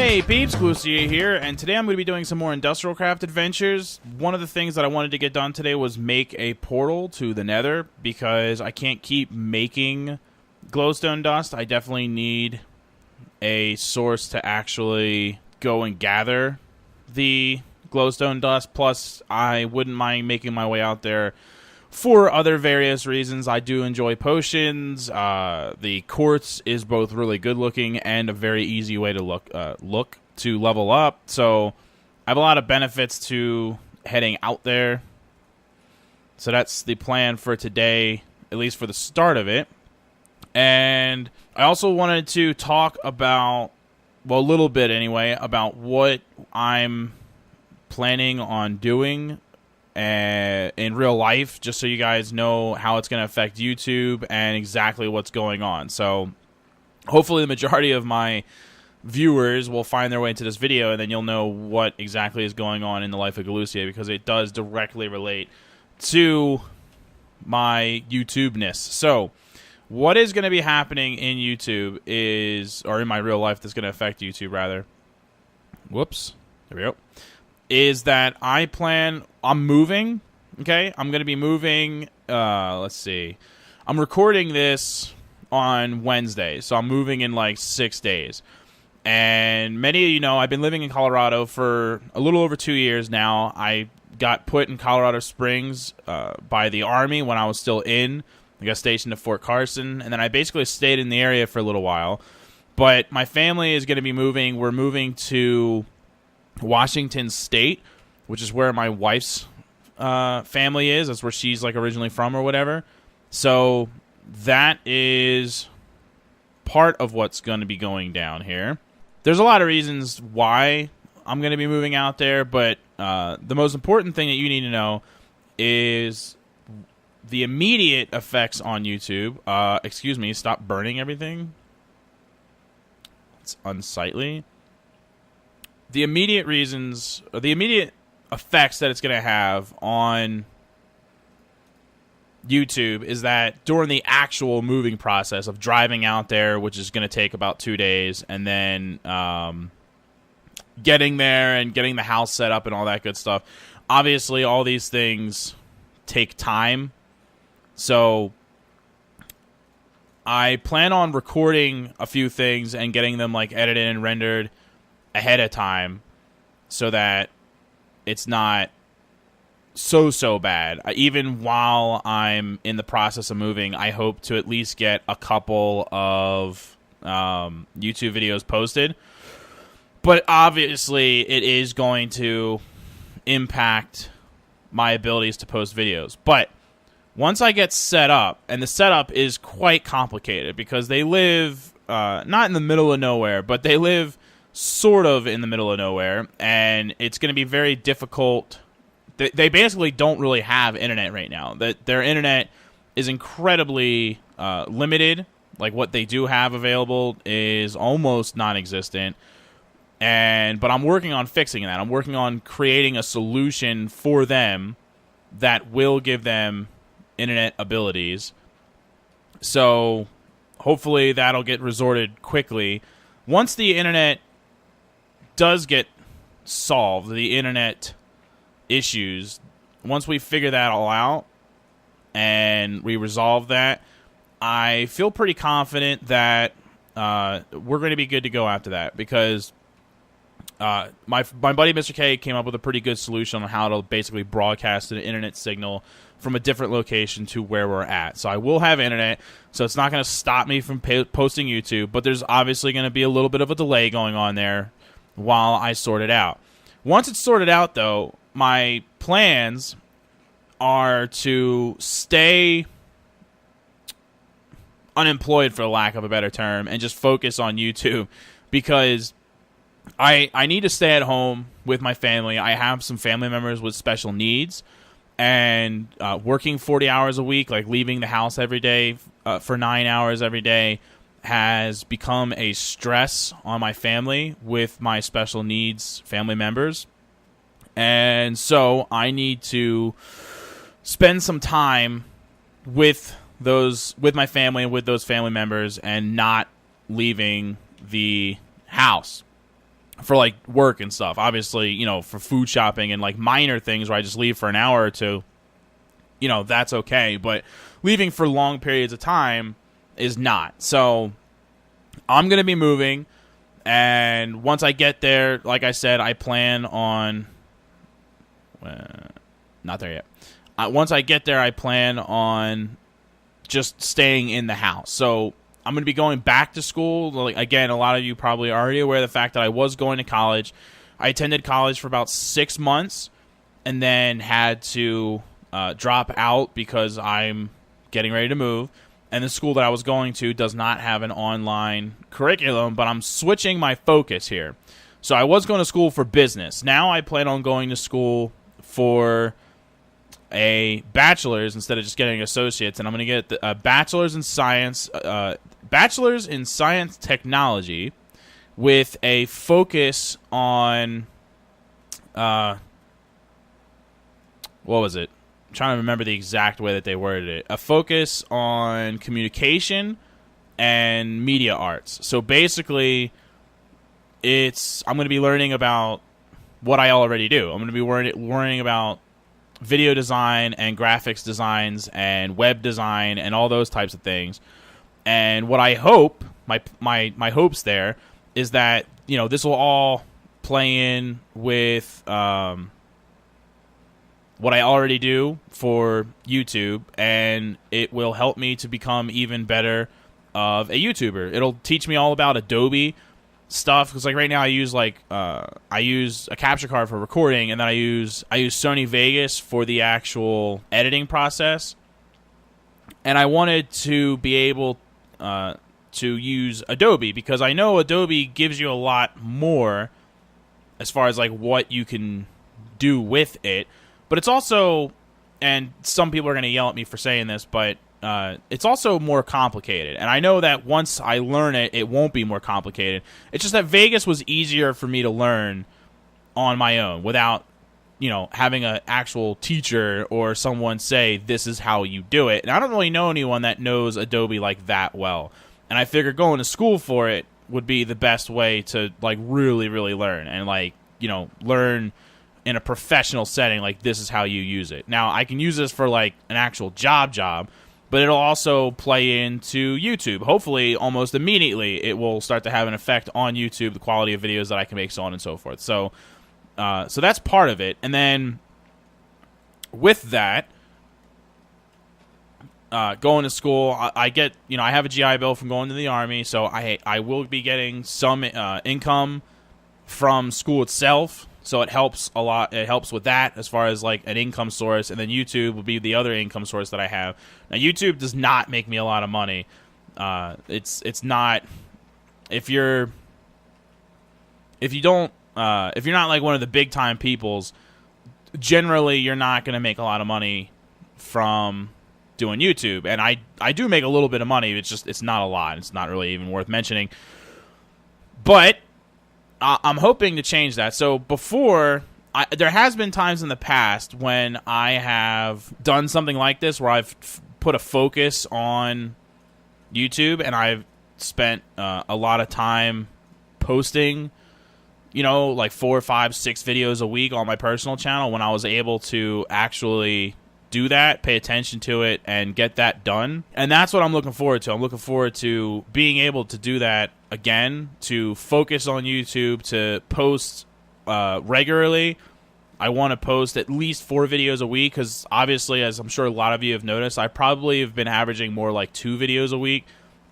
Hey, Peeps Galucia here, and today I'm going to be doing some more IndustrialCraft Adventures. One of the things that I wanted to get done today was make a portal to the Nether, because I can't keep making glowstone dust. I definitely need a source to actually go and gather the glowstone dust, plus I wouldn't mind making my way out there for other various reasons. I do enjoy potions. The quartz is both really good looking and a very easy way to look to level up. So I have a lot of benefits to heading out there. So that's the plan for today, at least for the start of it. And I also wanted to talk about, well, a little bit anyway, about what I'm planning on doing in real life, just so you guys know how it's going to affect YouTube and exactly what's going on. So hopefully the majority of my viewers will find their way into this video, and then you'll know what exactly is going on in the life of Galucia, because it does directly relate to my YouTube-ness. So what is going to be happening in YouTube is, or in my real life that's going to affect YouTube, rather. Whoops. There we go. Is that I'm moving, okay? I'm going to be moving, let's see. I'm recording this on Wednesday, so I'm moving in like 6 days. And many of you know, I've been living in Colorado for a little over 2 years now. I got put in Colorado Springs by the Army when I was still in. I got stationed at Fort Carson, and then I basically stayed in the area for a little while. But my family is going to be moving. We're moving to Washington State, which is where my wife's family is. That's where she's like originally from or whatever. So that is part of what's going to be going down here. There's a lot of reasons why I'm going to be moving out there, but the most important thing that you need to know is the immediate effects on YouTube. Excuse me, stop burning everything. It's unsightly. The immediate reasons, or the immediate effects that it's going to have on YouTube is that during the actual moving process of driving out there, which is going to take about 2 days, and then getting there and getting the house set up and all that good stuff, obviously all these things take time. So I plan on recording a few things and getting them like edited and rendered ahead of time, so that it's not so bad. Even while I'm in the process of moving, I hope to at least get a couple of YouTube videos posted. But obviously, it is going to impact my abilities to post videos. But once I get set up, and the setup is quite complicated because they live not in the middle of nowhere, but they live sort of in the middle of nowhere, and it's going to be very difficult. They basically don't really have internet right now. Their internet is incredibly limited. Like, what they do have available is almost non-existent. But I'm working on fixing that. I'm working on creating a solution for them that will give them internet abilities. So hopefully that'll get resorted quickly. Once the internet does get solved, the internet issues, once we figure that all out and we resolve that, I feel pretty confident that we're going to be good to go after that, because my buddy Mr. K came up with a pretty good solution on how to basically broadcast an internet signal from a different location to where we're at. So I will have internet, so it's not going to stop me from posting YouTube, but there's obviously going to be a little bit of a delay going on there while I sort it out. Once it's sorted out, though, my plans are to stay unemployed, for lack of a better term, and just focus on YouTube, because I need to stay at home with my family. I have some family members with special needs, and working 40 hours a week, like leaving the house every day for 9 hours every day, has become a stress on my family with my special needs family members. And so I need to spend some time with my family and with those family members, and not leaving the house. for like work and stuff. Obviously, you know, for food shopping and like minor things where I just leave for an hour or two, you know, that's okay. But leaving for long periods of time is not. So I'm going to be moving. And once I get there, like I said, I plan on... not there yet. Once I get there, I plan on just staying in the house. So I'm going to be going back to school. Like, again, a lot of you probably are already aware of the fact that I was going to college. I attended college for about 6 months and then had to drop out because I'm getting ready to move. And the school that I was going to does not have an online curriculum, but I'm switching my focus here. So I was going to school for business. Now I plan on going to school for a bachelor's instead of just getting associates, and I'm going to get a bachelor's in science technology with a focus on what was it? I'm trying to remember the exact way that they worded it. A focus on communication and media arts. So basically, I'm going to be learning about what I already do. I'm going to be learning about video design and graphics designs and web design and all those types of things. And what I hope, my hopes there, is that, you know, this will all play in with what I already do for YouTube, and it will help me to become even better of a YouTuber. It'll teach me all about Adobe stuff, because like right now I use a capture card for recording, and then I use Sony Vegas for the actual editing process. And I wanted to be able to use Adobe, because I know Adobe gives you a lot more as far as like what you can do with it. But it's also, and some people are going to yell at me for saying this, but it's also more complicated. And I know that once I learn it, it won't be more complicated. It's just that Vegas was easier for me to learn on my own without, you know, having an actual teacher or someone say, this is how you do it. And I don't really know anyone that knows Adobe like that well. And I figured going to school for it would be the best way to like really, really learn and like, you know, learn in a professional setting, like this is how you use it. Now, I can use this for like an actual job, but it'll also play into YouTube. Hopefully, almost immediately, it will start to have an effect on YouTube, the quality of videos that I can make, so on and so forth. So that's part of it. And then with that, going to school, I get, you know, I have a GI Bill from going to the Army, so I will be getting some income from school itself. So it helps a lot. It helps with that as far as like an income source, and then YouTube will be the other income source that I have. Now, YouTube does not make me a lot of money. It's not, if you're not like one of the big time peoples, generally you're not going to make a lot of money from doing YouTube. And I do make a little bit of money. It's not a lot. It's not really even worth mentioning. But I'm hoping to change that. So before, there has been times in the past when I have done something like this where I've put a focus on YouTube and I've spent a lot of time posting, you know, like 4, 5, 6 videos a week on my personal channel, when I was able to actually do that, pay attention to it, and get that done. And that's what I'm looking forward to. I'm looking forward to being able to do that again, to focus on YouTube, to post regularly. I want to post at least 4 videos a week, because obviously, as I'm sure a lot of you have noticed, I probably have been averaging more like 2 videos a week.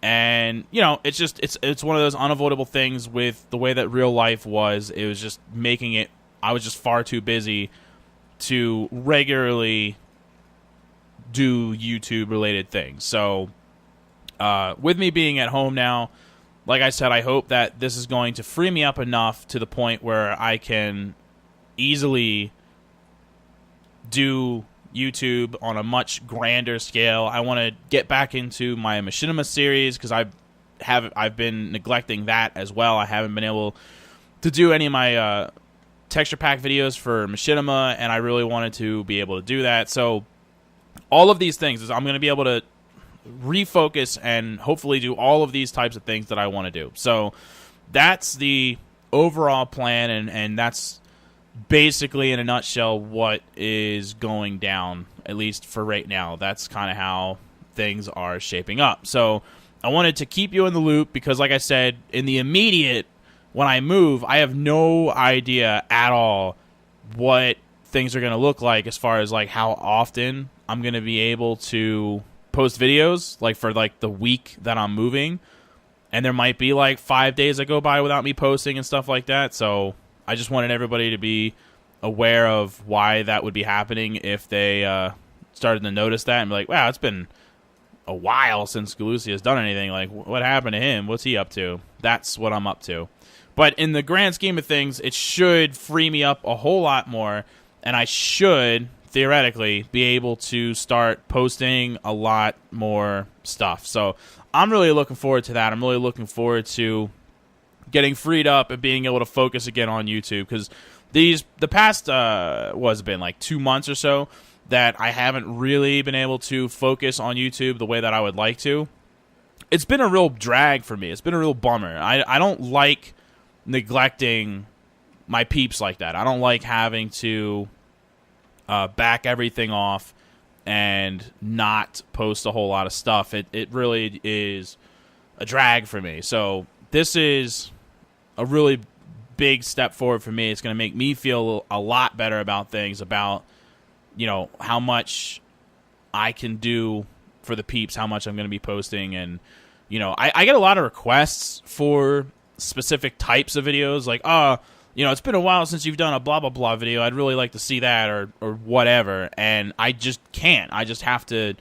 And, you know, it's just, it's one of those unavoidable things with the way that real life was. It was just making it, I was just far too busy to regularly do YouTube related things. So with me being at home now, like I said, I hope that this is going to free me up enough to the point where I can easily do YouTube on a much grander scale. I want to get back into my Machinima series, because I've been neglecting that as well. I haven't been able to do any of my texture pack videos for Machinima, and I really wanted to be able to do that. So all of these things is I'm going to be able to refocus and hopefully do all of these types of things that I want to do. So that's the overall plan, and that's basically in a nutshell what is going down, at least for right now. That's kind of how things are shaping up. So I wanted to keep you in the loop because, like I said, in the immediate, when I move, I have no idea at all what things are going to look like as far as like how often I'm going to be able to post videos, like for like the week that I'm moving. And there might be like 5 days that go by without me posting and stuff like that. So I just wanted everybody to be aware of why that would be happening if they started to notice that and be like, wow, it's been a while since Galucia has done anything. Like, what happened to him? What's he up to? That's what I'm up to. But in the grand scheme of things, it should free me up a whole lot more. And I should, theoretically, be able to start posting a lot more stuff. So I'm really looking forward to that. I'm really looking forward to getting freed up and being able to focus again on YouTube, because the past what's been like 2 months or so that I haven't really been able to focus on YouTube the way that I would like to. It's been a real drag for me. It's been a real bummer. I don't like neglecting my peeps like that. I don't like having to back everything off and not post a whole lot of stuff. It really is a drag for me. So this is a really big step forward for me. It's going to make me feel a lot better about things, about, you know, how much I can do for the peeps, how much I'm going to be posting. And, you know, I get a lot of requests for specific types of videos, like, you know, it's been a while since you've done a blah, blah, blah video. I'd really like to see that, or whatever. And I just can't. I just have to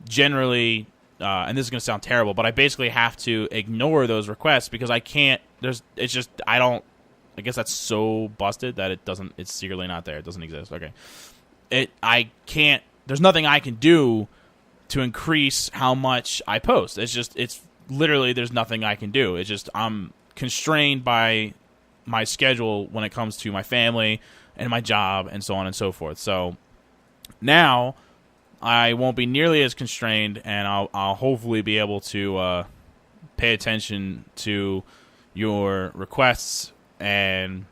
generally, and this is going to sound terrible, but I basically have to ignore those requests because I can't, I guess that's so busted that it's secretly not there. It doesn't exist. Okay. I can't, there's nothing I can do to increase how much I post. It's literally, there's nothing I can do. It's just, I'm constrained by my schedule when it comes to my family and my job and so on and so forth. So now I won't be nearly as constrained, and I'll hopefully be able to pay attention to your requests, and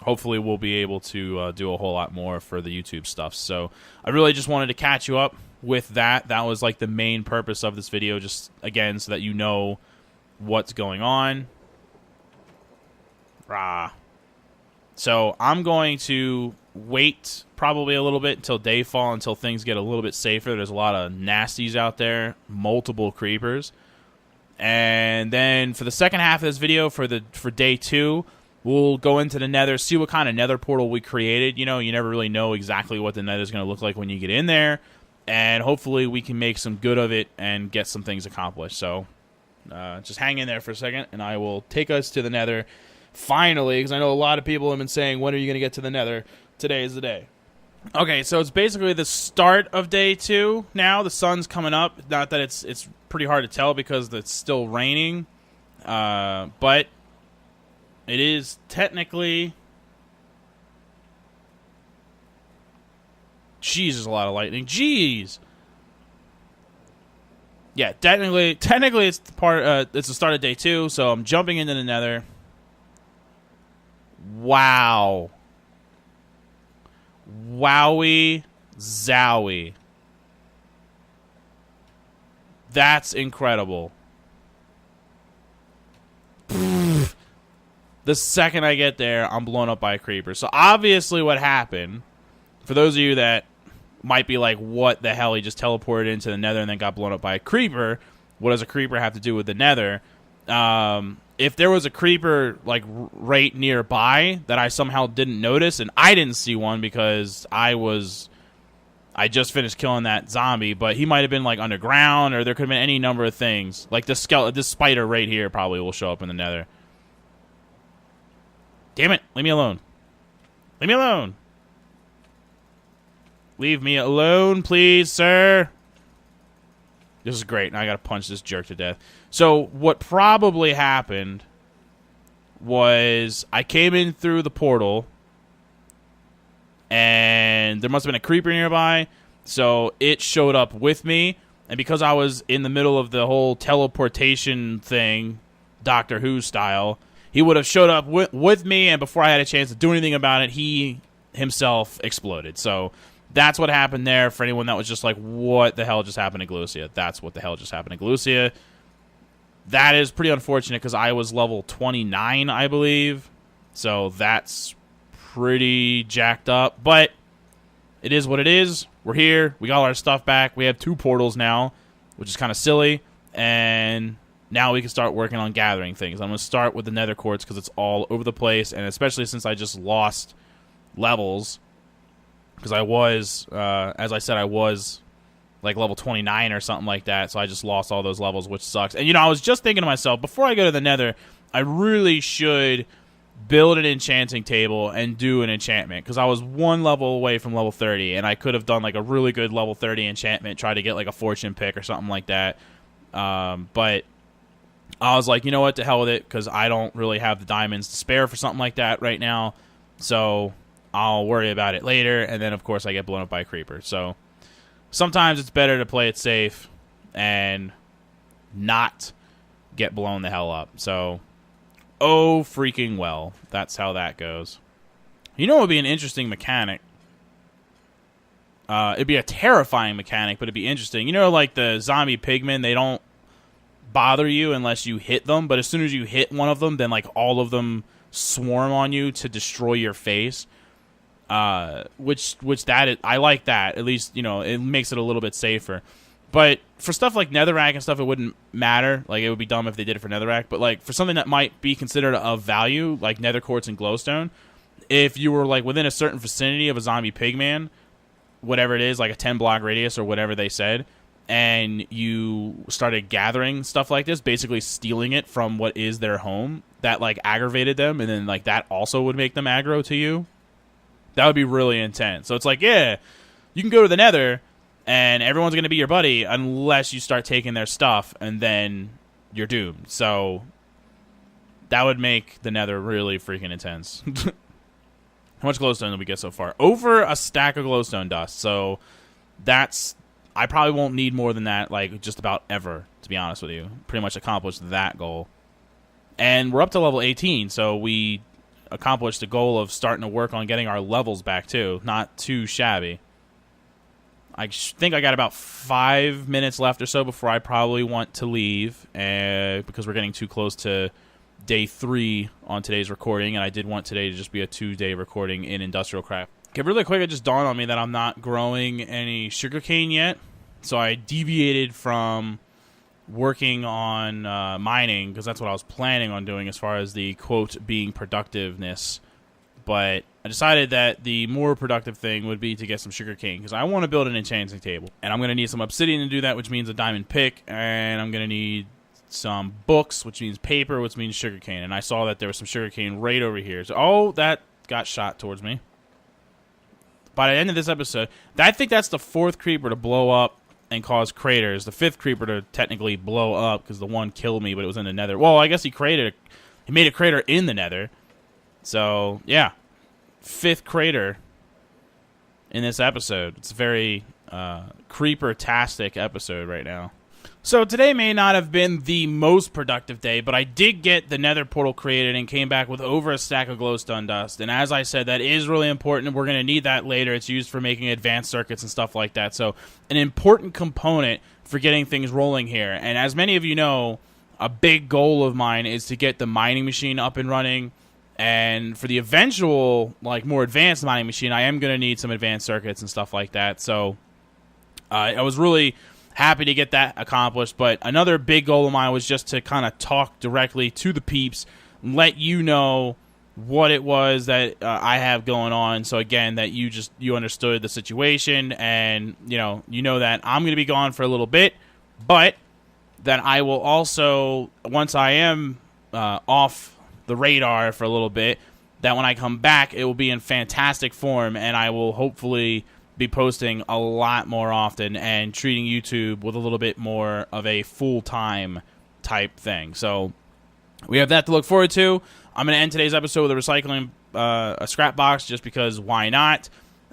hopefully we'll be able to do a whole lot more for the YouTube stuff. So I really just wanted to catch you up with that. That was like the main purpose of this video, just again so that you know what's going on. So I'm going to wait probably a little bit until dayfall, until things get a little bit safer. There's a lot of nasties out there, multiple creepers. And then for the second half of this video, for day 2, we'll go into the Nether, see what kind of Nether portal we created. You know, you never really know exactly what the Nether is going to look like when you get in there. And hopefully we can make some good of it and get some things accomplished. So just hang in there for a second, and I will take us to the Nether finally, because I know a lot of people have been saying, when are you going to get to the Nether? Today is the day. Okay, so it's basically the start of day 2 now. The sun's coming up. Not that it's pretty hard to tell because it's still raining. But it is technically... Jeez, there's a lot of lightning. Jeez! Yeah, technically it's it's the start of day 2, so I'm jumping into the Nether. Wow. Wowie zowie. That's incredible. The second I get there, I'm blown up by a creeper. So obviously what happened, for those of you that might be like, what the hell, he just teleported into the Nether and then got blown up by a creeper. What does a creeper have to do with the Nether? If there was a creeper like right nearby that I somehow didn't notice, and I didn't see one because I just finished killing that zombie, but he might have been like underground, or there could have been any number of things. Like this spider right here probably will show up in the Nether. Damn it, leave me alone. Leave me alone. Leave me alone, please, sir. This is great. Now I gotta punch this jerk to death. So what probably happened was I came in through the portal, and there must have been a creeper nearby, so it showed up with me, and because I was in the middle of the whole teleportation thing, Doctor Who style, he would have showed up with me, and before I had a chance to do anything about it, he himself exploded. So that's what happened there. For anyone that was just like, what the hell just happened to Galucia? That's what the hell just happened to Galucia. That is pretty unfortunate because I was level 29, I believe. So that's pretty jacked up. But it is what it is. We're here. We got all our stuff back. We have 2 portals now, which is kind of silly. And now we can start working on gathering things. I'm going to start with the nether quartz because it's all over the place. And especially since I just lost levels. Because I was, as I said, I was like level 29 or something like that, so I just lost all those levels, which sucks. And, you know, I was just thinking to myself, before I go to the nether, I really should build an enchanting table and do an enchantment, because I was 1 level away from level 30, and I could have done like a really good level 30 enchantment, try to get like a fortune pick or something like that. But I was like, you know what, to hell with it, because I don't really have the diamonds to spare for something like that right now, so I'll worry about it later, and then, of course, I get blown up by a creeper. So sometimes it's better to play it safe and not get blown the hell up. So, oh, freaking well. That's how that goes. You know what would be an interesting mechanic? It'd be a terrifying mechanic, but it'd be interesting. You know, like the zombie pigmen, they don't bother you unless you hit them, but as soon as you hit one of them, then, like, all of them swarm on you to destroy your face. Which that is, I like that. At least, you know, it makes it a little bit safer. But for stuff like netherrack and stuff, it wouldn't matter. Like, it would be dumb if they did it for netherrack. But, like, for something that might be considered of value, like nether quartz and glowstone, if you were, like, within a certain vicinity of a zombie pigman, whatever it is, like a 10-block radius or whatever they said, and you started gathering stuff like this, basically stealing it from what is their home, that, like, aggravated them, and then, like, that also would make them aggro to you. That would be really intense. So it's like, yeah, you can go to the nether, and everyone's going to be your buddy unless you start taking their stuff, and then you're doomed. So that would make the nether really freaking intense. How much glowstone did we get so far? Over a stack of glowstone dust. So that's... I probably won't need more than that, like, just about ever, to be honest with you. Pretty much accomplished that goal. And we're up to level 18, so we accomplished the goal of starting to work on getting our levels back, too. Not too shabby. I think I got about 5 minutes left or so before I probably want to leave, because we're getting too close to day 3 on today's recording, and I did want today to just be a 2-day recording in IndustrialCraft. Okay, really quick, it just dawned on me that I'm not growing any sugarcane yet, so I deviated from working on mining, because that's what I was planning on doing as far as the, quote, being productiveness. But I decided that the more productive thing would be to get some sugarcane, because I want to build an enchanting table. And I'm going to need some obsidian to do that, which means a diamond pick, and I'm going to need some books, which means paper, which means sugarcane. And I saw that there was some sugarcane right over here. So, oh, that got shot towards me. By the end of this episode, I think that's the 4th creeper to blow up and cause craters. The 5th creeper to technically blow up, because the one killed me, but it was in the nether. Well, I guess he made a crater in the nether. So, yeah. 5th crater in this episode. It's a very creeper-tastic episode right now. So today may not have been the most productive day, but I did get the nether portal created and came back with over a stack of glowstone dust. And as I said, that is really important, and we're going to need that later. It's used for making advanced circuits and stuff like that. So an important component for getting things rolling here. And as many of you know, a big goal of mine is to get the mining machine up and running. And for the eventual, like, more advanced mining machine, I am going to need some advanced circuits and stuff like that. So I was really happy to get that accomplished. But another big goal of mine was just to kind of talk directly to the peeps, let you know what it was that I have going on. So again, that you understood the situation, and you know that I'm going to be gone for a little bit, but that I will also, once I am off the radar for a little bit, that when I come back, it will be in fantastic form, and I will hopefully be posting a lot more often and treating YouTube with a little bit more of a full-time type thing. So we have that to look forward to. I'm going to end today's episode with a recycling a scrap box, just because why not?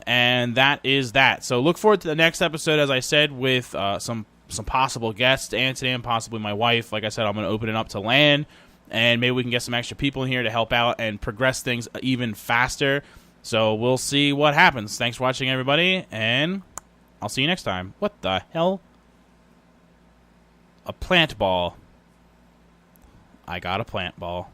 And that is that. So look forward to the next episode, as I said, with some possible guests, Anthony and possibly my wife. Like I said, I'm going to open it up to land, and maybe we can get some extra people in here to help out and progress things even faster. So we'll see what happens. Thanks for watching, everybody, and I'll see you next time. What the hell? A plant ball. I got a plant ball.